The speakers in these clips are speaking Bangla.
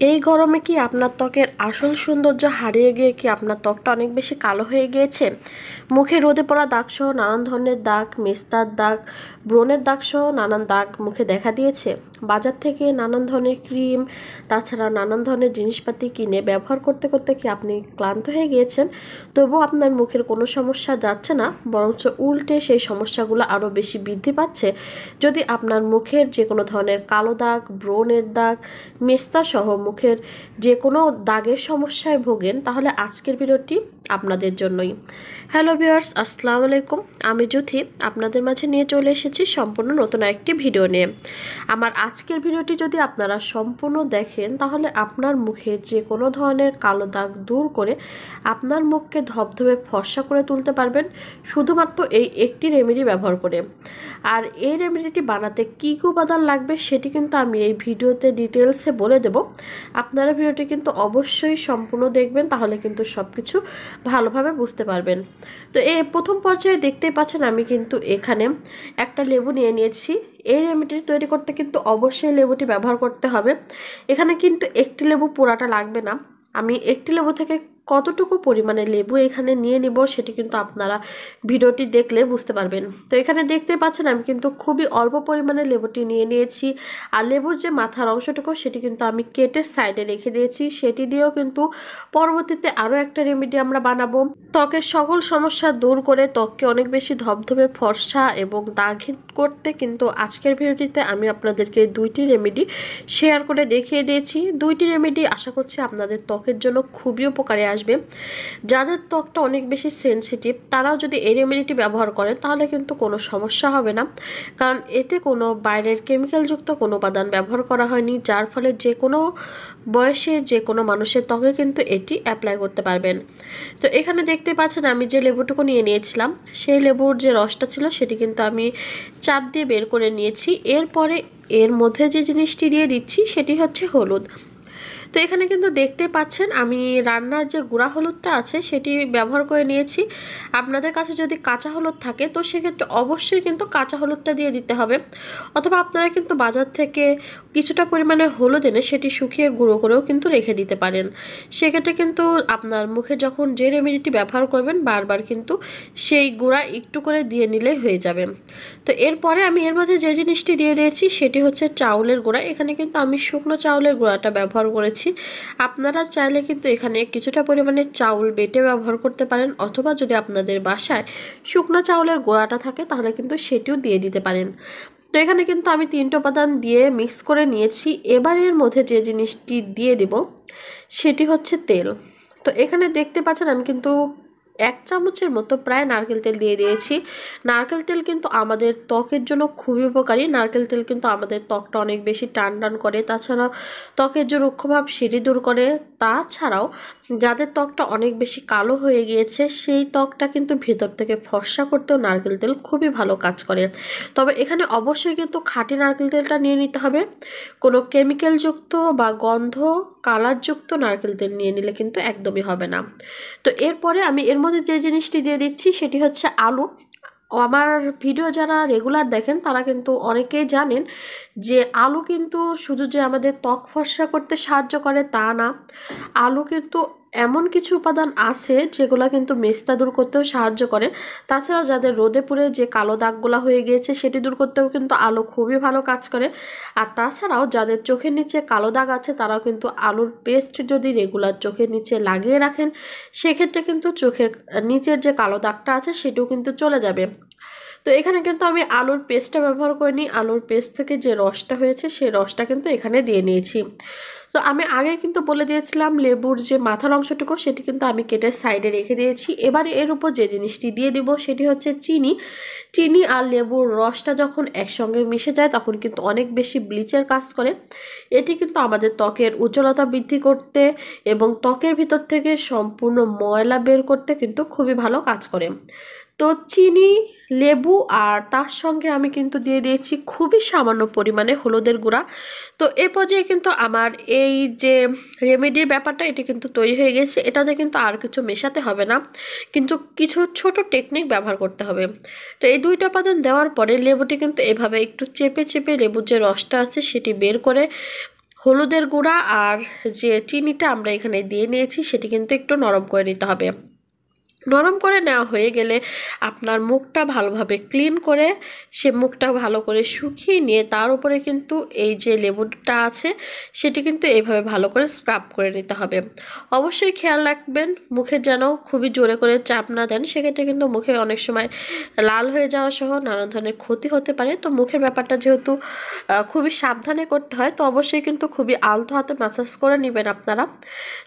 এই গরমে কি আপনার ত্বকের আসল সৌন্দর্য হারিয়ে গিয়ে কি আপনার ত্বকটা অনেক বেশি কালো হয়ে গিয়েছে? মুখে রোদে পড়া দাগসহ নানান ধরনের দাগ, মেস্তার দাগ, ব্রণের দাগসহ নানান দাগ মুখে দেখা দিয়েছে? বাজার থেকে নানান ধরনের ক্রিম, তাছাড়া নানান ধরনের জিনিসপাতি কিনে ব্যবহার করতে করতে কি আপনি ক্লান্ত হয়ে গিয়েছেন? তবুও আপনার মুখের কোনো সমস্যা যাচ্ছে না, বরঞ্চ উল্টে সেই সমস্যাগুলো আরও বেশি বৃদ্ধি পাচ্ছে? যদি আপনার মুখের যে কোনো ধরনের কালো দাগ, ব্রণের দাগ, মেস্তা সহ মুখের যে কোনো দাগের সমস্যায় ভোগেন, তাহলে আজকের ভিডিওটি আপনাদের জন্যই। হ্যালো ভিউয়ার্স, আসসালামু আলাইকুম। আমি জ্যোতি আপনাদের মাঝে নিয়ে চলে এসেছি সম্পূর্ণ নতুন একটি ভিডিও নিয়ে। আমার আজকের ভিডিওটি যদি আপনারা সম্পূর্ণ দেখেন, তাহলে আপনার মুখের যে কোনো ধরনের কালো দাগ দূর করে আপনার মুখকে ধবধবে ফর্সা করে তুলতে পারবেন শুধুমাত্র এই একটি রেমেডি ব্যবহার করে। আর এই রেমেডিটি বানাতে কী কী উপাদান লাগবে সেটি কিন্তু আমি এই ভিডিওতে ডিটেলসে বলে দেব। আপনারা ভিডিওটি কিন্তু অবশ্যই সম্পূর্ণ দেখবেন, তাহলে কিন্তু সব কিছু ভালোভাবে বুঝতে পারবেন। তো এই প্রথম পর্যায়ে দেখতেই পাচ্ছেন আমি কিন্তু এখানে একটা লেবু নিয়ে নিয়েছি। এই রেমেডি তৈরি করতে কিন্তু অবশ্যই লেবুটি ব্যবহার করতে হবে। এখানে কিন্তু একটি লেবু পুরাটা লাগবে না। আমি একটি লেবু থেকে কতটুকু পরিমাণে লেবু এখানে নিয়ে নিব সেটি কিন্তু আপনারা ভিডিওটি দেখলে বুঝতে পারবেন। তো এখানে দেখতে পাচ্ছেন আমি কিন্তু খুবই অল্প পরিমাণে লেবুটি নিয়ে নিয়েছি। আর লেবুর যে মাথার অংশটুকু সেটি কিন্তু আমি কেটে সাইডে রেখে দিয়েছি। সেটি দিয়েও কিন্তু পরবর্তীতে আরও একটা রেমেডি আমরা বানাবো। ত্বকের সকল সমস্যা দূর করে ত্বককে অনেক বেশি ধবধবে ফর্সা এবং দাগহীন করতে কিন্তু আজকের ভিডিওটিতে আমি আপনাদেরকে দুইটি রেমেডি শেয়ার করে দেখিয়ে দিয়েছি। দুইটি রেমেডি আশা করছি আপনাদের ত্বকের জন্য খুবই উপকারে আসবে। যাদের ত্বকটা অনেক বেশি সেনসিটিভ, তারাও যদি এই রেমেডিটি ব্যবহার করেন তাহলে কিন্তু কোনো সমস্যা হবে না, কারণ এতে কোনো বাইরের কেমিক্যালযুক্ত কোনো উপাদান ব্যবহার করা হয়নি, যার ফলে যে কোনো বয়সে যে কোনো মানুষের ত্বকে কিন্তু এটি অ্যাপ্লাই করতে পারবেন। তো এখানে দেখতে পাচ্ছেন আমি যে লেবুটুকু নিয়ে নিয়েছিলাম, সেই লেবুর যে রসটা ছিল সেটি কিন্তু আমি চাপ দিয়ে বের করে নিয়েছি। এরপরে এর মধ্যে যে জিনিসটি দিয়ে দিচ্ছি সেটি হচ্ছে হলুদ। তো এখানে কিন্তু দেখতে পাচ্ছেন আমি রান্নার যে গুঁড়া হলুদটা আছে সেটি ব্যবহার করে নিয়েছি। আপনাদের কাছে যদি কাঁচা হলুদ থাকে তো সেক্ষেত্রে অবশ্যই কিন্তু কাঁচা হলুদটা দিয়ে দিতে হবে, অথবা আপনারা কিন্তু বাজার থেকে কিছুটা পরিমাণে হলুদ এনে সেটি শুকিয়ে গুঁড়ো করেও কিন্তু রেখে দিতে পারেন। সেক্ষেত্রে কিন্তু আপনার মুখে যখন যে রেমেডিটি ব্যবহার করবেন বারবার কিন্তু সেই গুঁড়া একটু করে দিয়ে নিলেই হয়ে যাবে। তো এরপরে আমি এর মধ্যে যে জিনিসটি দিয়ে দিয়েছি সেটি হচ্ছে চাউলের গুঁড়া। এখানে কিন্তু আমি শুকনো চাউলের গুঁড়াটা ব্যবহার করেছি। আপনারা চাইলে কিন্তু এখানে কিছুটা পরিমাণে চাউল বেটে ব্যবহার করতে পারেন, অথবা যদি আপনাদের বাসায় শুকনো চাউলের গুঁড়াটা থাকে তাহলে কিন্তু সেটিও দিয়ে দিতে পারেন। তো এখানে কিন্তু আমি 3টি উপাদান দিয়ে মিক্স করে নিয়েছি। এবার এর মধ্যে যে জিনিসটি দিয়ে দেব সেটি হচ্ছে তেল। তো এখানে দেখতে পাচ্ছেন আমি কিন্তু 1 চামচের মতো প্রায় নারকেল তেল দিয়ে দিয়েছি। নারকেল তেল কিন্তু আমাদের ত্বকের জন্য খুবই উপকারী। নারকেল তেল কিন্তু আমাদের ত্বকটা অনেক বেশি টান টান করে, তাছাড়া ত্বকের যে রুক্ষভাব সেটি দূর করে। তাছাড়াও যাদের ত্বকটা অনেক বেশি কালো হয়ে গিয়েছে সেই ত্বকটা কিন্তু ভেতর থেকে ফর্সা করতেও নারকেল তেল খুবই ভালো কাজ করে। তবে এখানে অবশ্যই কিন্তু খাঁটি নারকেল তেলটা নিয়ে নিতে হবে। কোনো কেমিক্যালযুক্ত বা গন্ধ কালারযুক্ত নারকেল তেল নিয়ে নিলে কিন্তু একদমই হবে না। তো এরপরে আমি এর মধ্যে যে জিনিসটি দিয়ে দিচ্ছি সেটি হচ্ছে আলু। আমার ভিডিও যারা রেগুলার দেখেন তারা কিন্তু অনেকেই জানেন যে আলু কিন্তু শুধু যে আমাদের ত্বক ফর্সা করতে সাহায্য করে তা না, আলু কিন্তু এমন কিছু উপাদান আছে যেগুলো কিন্তু মেস্তা দূর করতেও সাহায্য করে। তাছাড়াও যাদের রোদে পুড়ে যে কালো দাগগুলো হয়ে গিয়েছে সেটি দূর করতেও কিন্তু আলু খুবই ভালো কাজ করে। আর তাছাড়াও যাদের চোখের নিচে কালো দাগ আছে তারাও কিন্তু আলুর পেস্ট যদি রেগুলার চোখের নিচে লাগিয়ে রাখেন সেক্ষেত্রে কিন্তু চোখের নিচের যে কালো দাগটা আছে সেটিও কিন্তু চলে যাবে। তো এখানে কিন্তু আমি আলুর পেস্টটা ব্যবহার করিনি, আলুর পেস্ট থেকে যে রসটা হয়েছে সেই রসটা কিন্তু এখানে দিয়ে নিয়েছি। তো আমি আগে কিন্তু বলে দিয়েছিলাম লেবুর যে মাথার অংশটুকু সেটি কিন্তু আমি কেটে সাইডে রেখে দিয়েছি। এবারে এর উপর যে জিনিসটি দিয়ে দিব সেটি হচ্ছে চিনি। চিনি আর লেবুর রসটা যখন একসঙ্গে মিশে যায় তখন কিন্তু অনেক বেশি ব্লিচের কাজ করে। এটি কিন্তু আমাদের ত্বকের উজ্জ্বলতা বৃদ্ধি করতে এবং ত্বকের ভিতর থেকে সম্পূর্ণ ময়লা বের করতে কিন্তু খুবই ভালো কাজ করে। তো চিনি, লেবু আর তার সঙ্গে আমি কিন্তু দিয়ে দিয়েছি খুবই সামান্য পরিমাণে হলুদের গুঁড়া। তো এ পর্যায়ে কিন্তু আমার এই যে রেমেডির ব্যাপারটা এটি কিন্তু তৈরি হয়ে গেছে। এটাতে কিন্তু আর কিছু মেশাতে হবে না, কিন্তু কিছু ছোট টেকনিক ব্যবহার করতে হবে। তো এই 2টা উপাদান দেওয়ার পরে লেবুটি কিন্তু এভাবে একটু চেপে চেপে লেবুর যে রসটা আছে সেটি বের করে হলুদের গুঁড়া আর যে চিনিটা আমরা এখানে দিয়ে নিয়েছি সেটি কিন্তু একটু নরম করে নিতে হবে। নরম করে নেওয়া হয়ে গেলে আপনার মুখটা ভালোভাবে ক্লিন করে সে মুখটা ভালো করে শুকিয়ে নিয়ে তার উপরে কিন্তু এই যে লেবুটা আছে সেটি কিন্তু এইভাবে ভালো করে স্ক্রাব করে নিতে হবে। অবশ্যই খেয়াল রাখবেন মুখে যেন খুবই জোরে করে চাপ না দেন, সেক্ষেত্রে কিন্তু মুখে অনেক সময় লাল হয়ে যাওয়া সহ নানা ধরনের ক্ষতি হতে পারে। তো মুখের ব্যাপারটা যেহেতু খুবই সাবধানে করতে হয়, তো অবশ্যই কিন্তু খুবই আলতো হাতে ম্যাসাজ করে নেবেন আপনারা।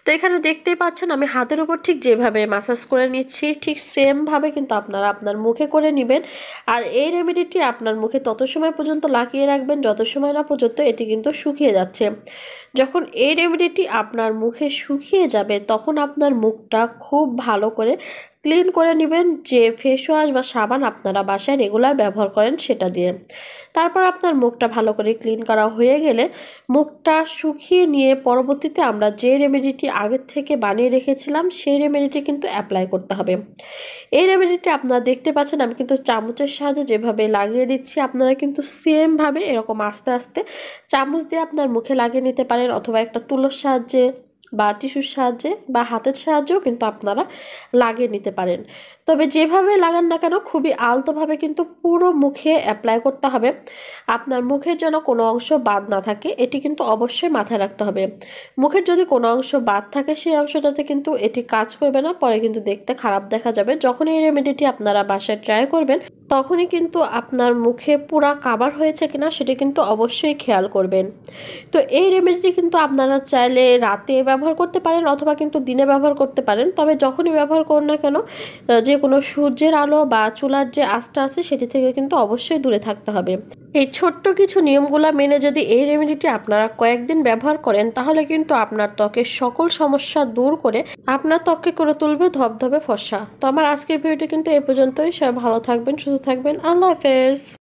তো এখানে দেখতেই পাচ্ছেন আমি হাতের উপর ঠিক যেভাবে ম্যাসাজ করে নিচ্ছি ঠিক সেমভাবে কিন্তু আপনারা আপনার মুখে করে নেবেন। আর এই রেমেডিটি আপনার মুখে তত সময় পর্যন্ত লাগিয়ে রাখবেন যত সময় না পর্যন্ত এটি কিন্তু শুকিয়ে যাচ্ছে। যখন এই রেমেডিটি আপনার মুখে শুকিয়ে যাবে তখন আপনার মুখটা খুব ভালো করে ক্লিন করে নেবেন, যে ফেস ওয়াশ বা সাবান আপনারা বাসায় রেগুলার ব্যবহার করেন সেটা দিয়ে। তারপর আপনার মুখটা ভালো করে ক্লিন করা হয়ে গেলে মুখটা শুকিয়ে নিয়ে পরবর্তীতে আমরা যে রেমেডিটি আগের থেকে বানিয়ে রেখেছিলাম সেই রেমেডিটি কিন্তু অ্যাপ্লাই করতে হবে। এই রেমেডিটি আপনারা দেখতে পাচ্ছেন আমি কিন্তু চামচের সাহায্যে যেভাবে লাগিয়ে দিচ্ছি, আপনারা কিন্তু সেমভাবে এরকম আস্তে আস্তে চামচ দিয়ে আপনার মুখে লাগিয়ে নিতে পারেন, অথবা একটা তুলোর সাহায্যে বা টিস্যুর সাহায্যে বা হাতের সাহায্যেও কিন্তু আপনারা লাগিয়ে নিতে পারেন। তবে যেভাবে লাগান না কেন খুবই আলতোভাবে কিন্তু পুরো মুখে অ্যাপ্লাই করতে হবে। আপনার মুখের যেন কোনো অংশ বাদ না থাকে এটি কিন্তু অবশ্যই মাথায় রাখতে হবে। মুখের যদি কোনো অংশ বাদ থাকে সেই অংশটাতে কিন্তু এটি কাজ করবে না, পরে কিন্তু দেখতে খারাপ দেখা যাবে। যখন এই রেমেডিটি আপনারা বাসায় ট্রাই করবেন তখনই কিন্তু আপনার মুখে পুরা কাভার হয়েছে কিনা সেটি কিন্তু অবশ্যই খেয়াল করবেন। তো এই রেমেডিটি কিন্তু আপনারা চাইলে রাতে ব্যবহার করতে পারেন অথবা কিন্তু দিনে ব্যবহার করতে পারেন, তবে যখনই ব্যবহার করুন না কেন যে কোনো সূর্যের আলো বা চুলার যে আঁচটা আছে সেটি থেকে কিন্তু অবশ্যই দূরে থাকতে হবে। এই ছোট্ট কিছু নিয়মগুলো মেনে যদি এই রেমেডিটি আপনারা কয়েকদিন ব্যবহার করেন তাহলে কিন্তু আপনার ত্বকের সকল সমস্যা দূর করে আপনার ত্বককে করে তুলবে ধবধবে ফর্সা। তো আমার আজকের ভিডিওটি কিন্তু এ পর্যন্তই। সবাই ভালো থাকবেন, সুস্থ থাকবেন। আল্লাহ হাফেজ।